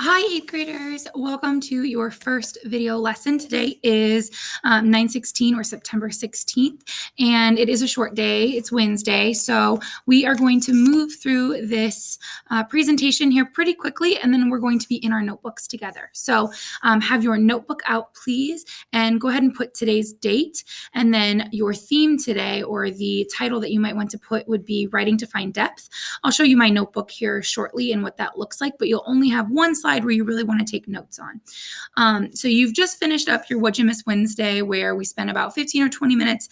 Hi, 8th graders. Welcome to your first video lesson. Today is 9/16 or September 16th, and it is a short day. It's Wednesday, so we are going to move through this presentation here pretty quickly, and then we're going to be in our notebooks together. So have your notebook out, please, and go ahead and put today's date, and then your theme today, or the title that you might want to put, would be Writing to Find Depth. I'll show you my notebook here shortly and what that looks like, but you'll only have one slide where you really want to take notes on. So you've just finished up your What'd You Miss Wednesday, where we spent about 15 or 20 minutes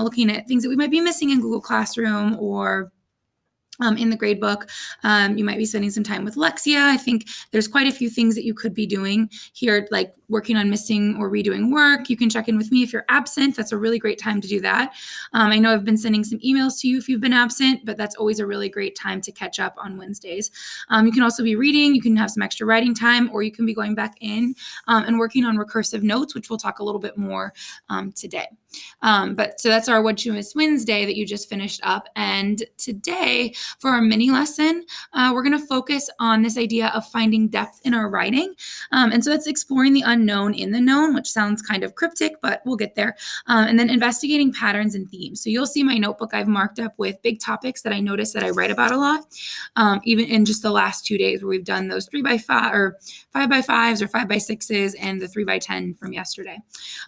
looking at things that we might be missing in Google Classroom or in the grade book. You might be spending some time with Lexia. I think there's quite a few things that you could be doing here, like working on missing or redoing work. You can check in with me if you're absent. That's a really great time to do that. I know I've been sending some emails to you if you've been absent, but that's always a really great time to catch up on Wednesdays. You can also be reading. You can have some extra writing time, or you can be going back in and working on recursive notes, which we'll talk a little bit more today. So that's our What'd You Miss Wednesday that you just finished up. And today, for our mini lesson, we're going to focus on this idea of finding depth in our writing. And so that's exploring the unknown in the known, which sounds kind of cryptic, but we'll get there. And then investigating patterns and themes. So you'll see my notebook I've marked up with big topics that I notice that I write about a lot, even in just the last 2 days where we've done those 3x5 or 5x5s or 5x6s and the 3x10 from yesterday.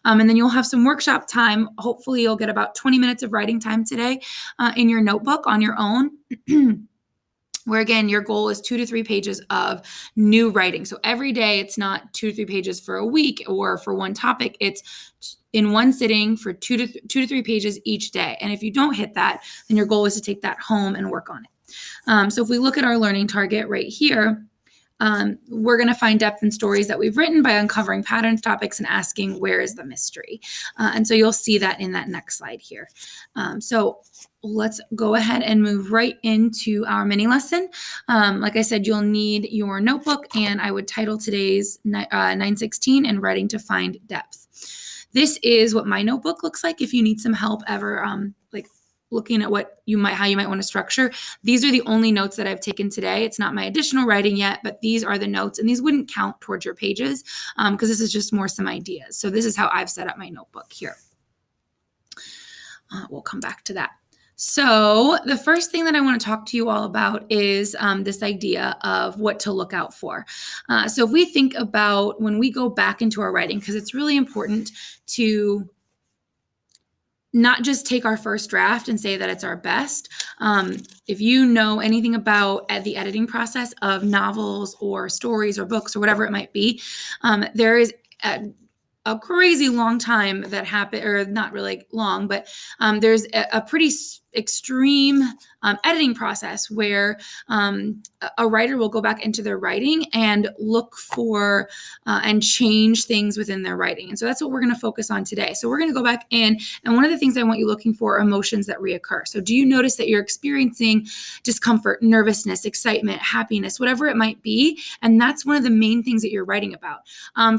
And then you'll have some workshop time. Hopefully you'll get about 20 minutes of writing time today in your notebook on your own. Where again, your goal is 2 to 3 pages of new writing. So every day it's not 2 to 3 pages for a week or for one topic. It's in one sitting for 2 to 3 pages each day. And if you don't hit that, then your goal is to take that home and work on it. So if we look at our learning target right here, we're going to find depth in stories that we've written by uncovering patterns, topics, and asking, where is the mystery? And so you'll see that in that next slide here. So let's go ahead and move right into our mini lesson. Like I said, you'll need your notebook, and I would title today's 9/16 and Writing to Find Depth. This is what my notebook looks like. If you need some help ever, looking at how you might want to structure. These are the only notes that I've taken today. It's not my additional writing yet, but these are the notes, and these wouldn't count towards your pages because this is just more some ideas. So this is how I've set up my notebook here. We'll come back to that. So the first thing that I want to talk to you all about is this idea of what to look out for. So if we think about when we go back into our writing, because it's really important to not just take our first draft and say that it's our best. If you know anything about the editing process of novels or stories or books or whatever it might be, there is a crazy long time that happened, or not really long, but there's a pretty extreme editing process where a writer will go back into their writing and look for and change things within their writing. And so that's what we're going to focus on today. So we're going to go back in, and one of the things I want you looking for are emotions that reoccur. So do you notice that you're experiencing discomfort, nervousness, excitement, happiness, whatever it might be? And that's one of the main things that you're writing about.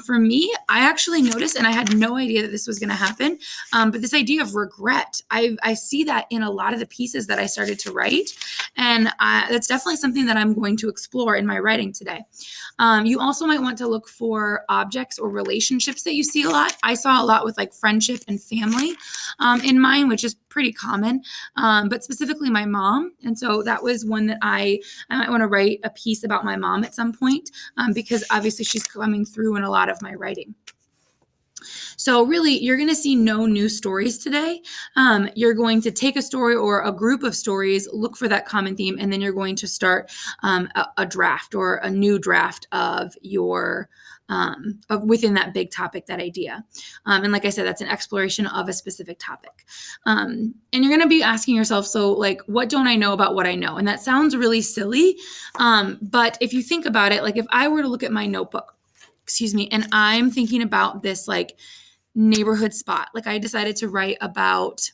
For me, I actually noticed, and I had no idea that this was going to happen, but this idea of regret, I see that in a lot of the pieces that I started to write. And that's definitely something that I'm going to explore in my writing today. You also might want to look for objects or relationships that you see a lot. I saw a lot with like friendship and family in mine, which is pretty common, but specifically my mom. And so that was one that I might want to write a piece about my mom at some point because obviously she's coming through in a lot of my writing. So really, you're going to see no new stories today. You're going to take a story or a group of stories, look for that common theme, and then you're going to start a draft or a new draft of your within that big topic, that idea. And like I said, that's an exploration of a specific topic. And you're going to be asking yourself, so like, what don't I know about what I know? And that sounds really silly. But if you think about it, like if I were to look at my notebook, and I'm thinking about this like neighborhood spot. Like I decided to write about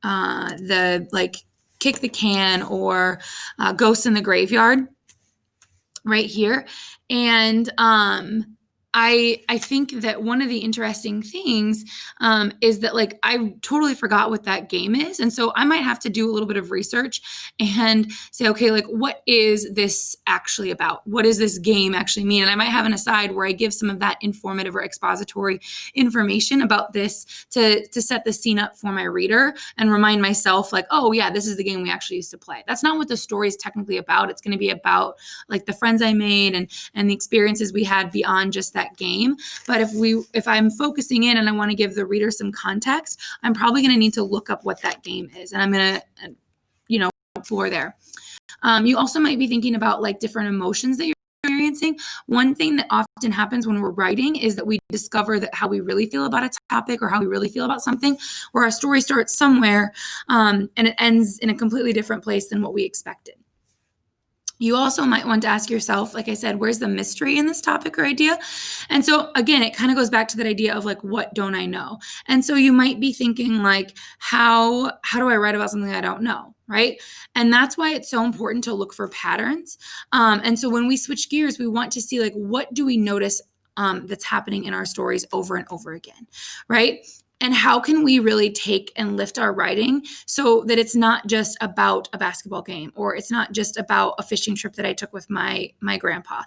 the like kick the can or ghosts in the graveyard right here. And I think that one of the interesting things is that like I totally forgot what that game is, and so I might have to do a little bit of research and say, okay, like what is this actually about? What does this game actually mean? And I might have an aside where I give some of that informative or expository information about this to set the scene up for my reader and remind myself like, oh yeah, this is the game we actually used to play. That's not what the story is technically about. It's going to be about like the friends I made and the experiences we had beyond just that game. But if I'm focusing in and I want to give the reader some context, I'm probably going to need to look up what that game is, and I'm going to, explore there. You also might be thinking about like different emotions that you're experiencing. One thing that often happens when we're writing is that we discover that how we really feel about a topic or how we really feel about something, where our story starts somewhere and it ends in a completely different place than what we expected. You also might want to ask yourself, like I said, where's the mystery in this topic or idea? And so again, it kind of goes back to that idea of like, what don't I know? And so you might be thinking like, how do I write about something I don't know? Right. And that's why it's so important to look for patterns. And so when we switch gears, we want to see like, what do we notice that's happening in our stories over and over again? Right. And how can we really take and lift our writing so that it's not just about a basketball game, or it's not just about a fishing trip that I took with my grandpa.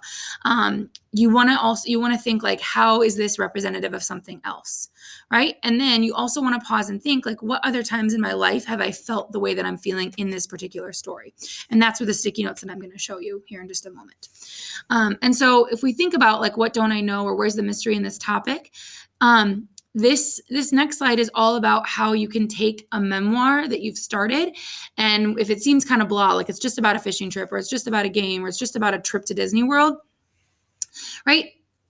You want to think like, how is this representative of something else, right? And then you also want to pause and think like, what other times in my life have I felt the way that I'm feeling in this particular story? And that's where the sticky notes that I'm going to show you here in just a moment. And so if we think about like, what don't I know, or where's the mystery in this topic? This next slide is all about how you can take a memoir that you've started, and if it seems kind of blah, like it's just about a fishing trip, or it's just about a game, or it's just about a trip to Disney World, right?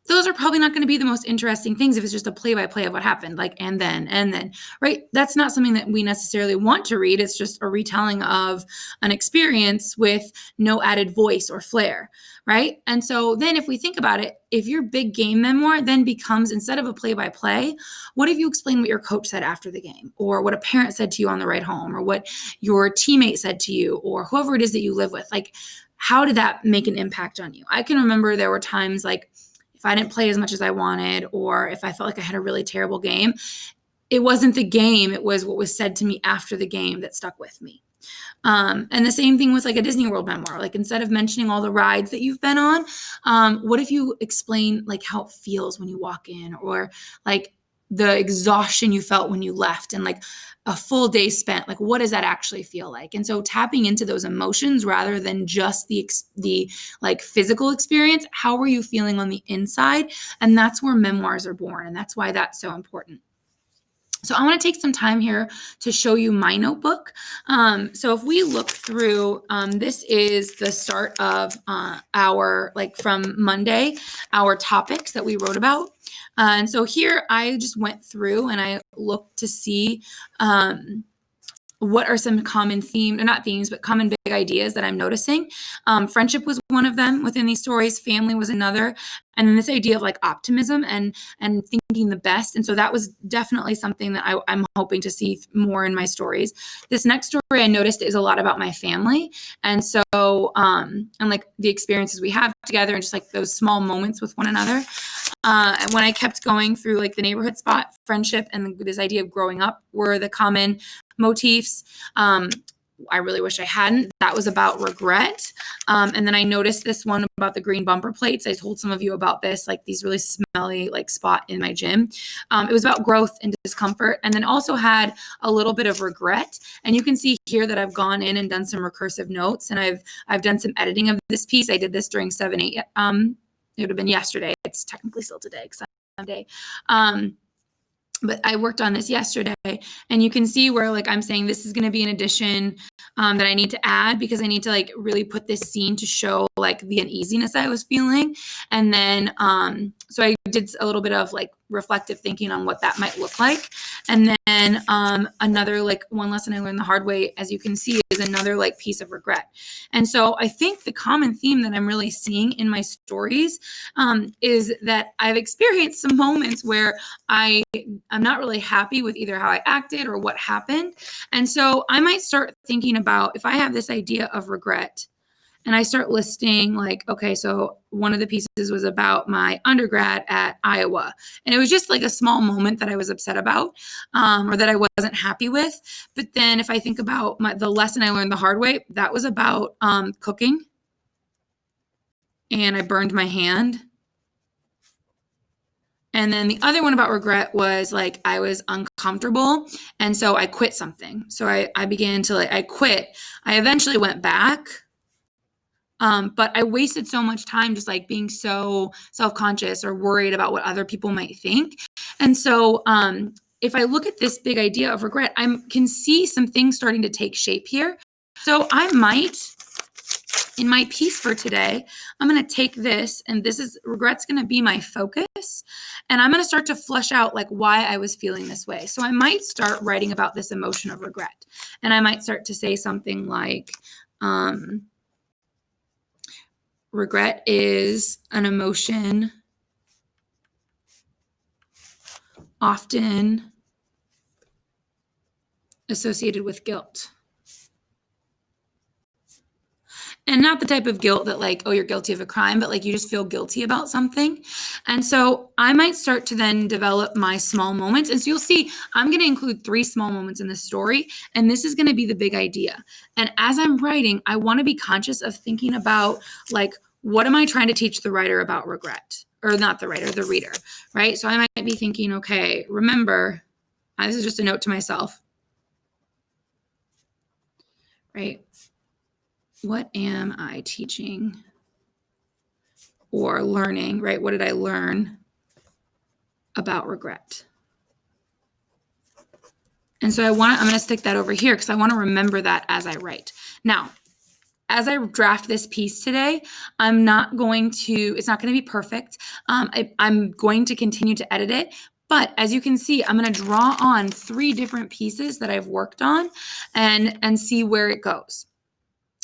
Those are probably not going to be the most interesting things if it's just a play-by-play of what happened, like and then, right? That's not something that we necessarily want to read. It's just a retelling of an experience with no added voice or flair, right? And so then if we think about it, if your big game memoir then becomes, instead of a play-by-play, what if you explain what your coach said after the game, or what a parent said to you on the ride home, or what your teammate said to you, or whoever it is that you live with? Like, how did that make an impact on you? I can remember there were times like, if I didn't play as much as I wanted, or if I felt like I had a really terrible game, it wasn't the game, it was what was said to me after the game that stuck with me. And the same thing with like a Disney World memoir. Like, instead of mentioning all the rides that you've been on, what if you explain like how it feels when you walk in, or like the exhaustion you felt when you left, and like a full day spent, like what does that actually feel like? And so tapping into those emotions rather than just the like physical experience, how were you feeling on the inside? And that's where memoirs are born, and that's why that's so important. So I want to take some time here to show you my notebook. So if we look through, this is the start of our, like from Monday, our topics that we wrote about. And so here I just went through and I looked to see what are some common themes, or not themes, but common big ideas that I'm noticing. Friendship was one of them within these stories. Family was another. And then this idea of like optimism and thinking the best. And so that was definitely something that I'm hoping to see more in my stories. This next story I noticed is a lot about my family. And so, and like the experiences we have together, and just like those small moments with one another. And when I kept going through like the neighborhood spot, friendship, and this idea of growing up were the common motifs. I really wish I hadn't. That was about regret. And then I noticed this one about the green bumper plates. I told some of you about this, like these really smelly like spot in my gym. It was about growth and discomfort, and then also had a little bit of regret. And you can see here that I've gone in and done some recursive notes, and I've done some editing of this piece. I did this during 7/8. It would have been yesterday. It's technically still today, because Sunday. But I worked on this yesterday, and you can see where like I'm saying this is going to be an addition that I need to add, because I need to like really put this scene to show like the uneasiness I was feeling. And then so I did a little bit of like reflective thinking on what that might look like. And then another like one lesson I learned the hard way, as you can see, is another like piece of regret. And so I think the common theme that I'm really seeing in my stories is that I've experienced some moments where I'm not really happy with either how I acted or what happened. And so I might start thinking about, if I have this idea of regret, And I start listing like, okay, so one of the pieces was about my undergrad at Iowa. And it was just like a small moment that I was upset about, or that I wasn't happy with. But then if I think about the lesson I learned the hard way, that was about cooking. And I burned my hand. And then the other one about regret was like I was uncomfortable. And so I quit something. So I began to I quit. I eventually went back. But I wasted so much time just like being so self-conscious or worried about what other people might think. And so if I look at this big idea of regret, I can see some things starting to take shape here. So I might, in my piece for today, I'm going to take this, and this is regret's going to be my focus. And I'm going to start to flesh out like why I was feeling this way. So I might start writing about this emotion of regret. And I might start to say something like, regret is an emotion often associated with guilt. And not the type of guilt that like, oh, you're guilty of a crime, but like you just feel guilty about something. And so I might start to then develop my small moments. And so you'll see, I'm going to include 3 small moments in the story. And this is going to be the big idea. And as I'm writing, I want to be conscious of thinking about like, what am I trying to teach the writer about regret? Or not the writer, the reader, right? So I might be thinking, okay, remember, this is just a note to myself, right? What am I teaching or learning, right? What did I learn about regret? And so I'm going to stick that over here because I want to remember that as I write. Now, as I draft this piece today, it's not going to be perfect. I'm going to continue to edit it. But as you can see, I'm going to draw on 3 different pieces that I've worked on and see where it goes.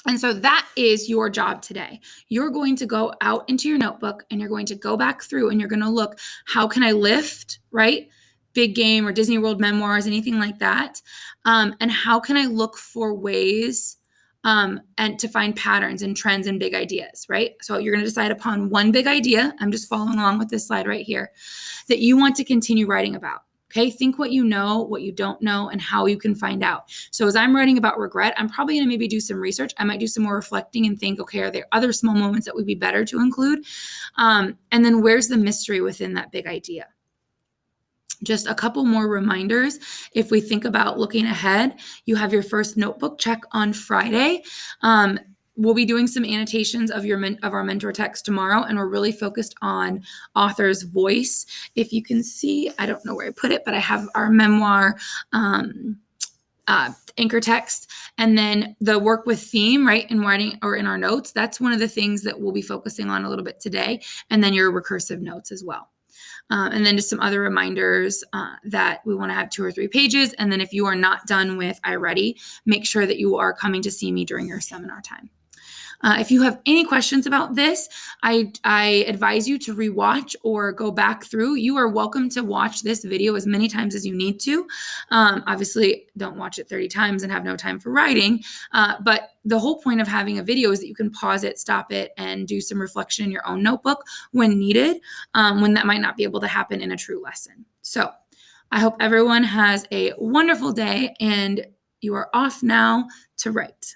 And so that is your job today. You're going to go out into your notebook and you're going to go back through and you're going to look, how can I lift, right? Big Game or Disney World Memoirs, anything like that. And how can I look for ways and to find patterns and trends and big ideas, right? So you're going to decide upon one big idea. I'm just following along with this slide right here that you want to continue writing about. Okay, think what you know, what you don't know, and how you can find out. So as I'm writing about regret, I'm probably going to maybe do some research. I might do some more reflecting and think, okay, are there other small moments that would be better to include? And then where's the mystery within that big idea? Just a couple more reminders. If we think about looking ahead, you have your first notebook check on Friday. We'll be doing some annotations of our mentor text tomorrow, and we're really focused on author's voice. If you can see, I don't know where I put it, but I have our memoir anchor text, and then the work with theme, right, in writing or in our notes. That's one of the things that we'll be focusing on a little bit today, and then your recursive notes as well. And then just some other reminders that we want to have 2 or 3 pages. And then if you are not done with iReady, make sure that you are coming to see me during your seminar time. If you have any questions about this, I advise you to rewatch or go back through. You are welcome to watch this video as many times as you need to. Obviously, don't watch it 30 times and have no time for writing. But the whole point of having a video is that you can pause it, stop it, and do some reflection in your own notebook when needed, when that might not be able to happen in a true lesson. So I hope everyone has a wonderful day, and you are off now to write.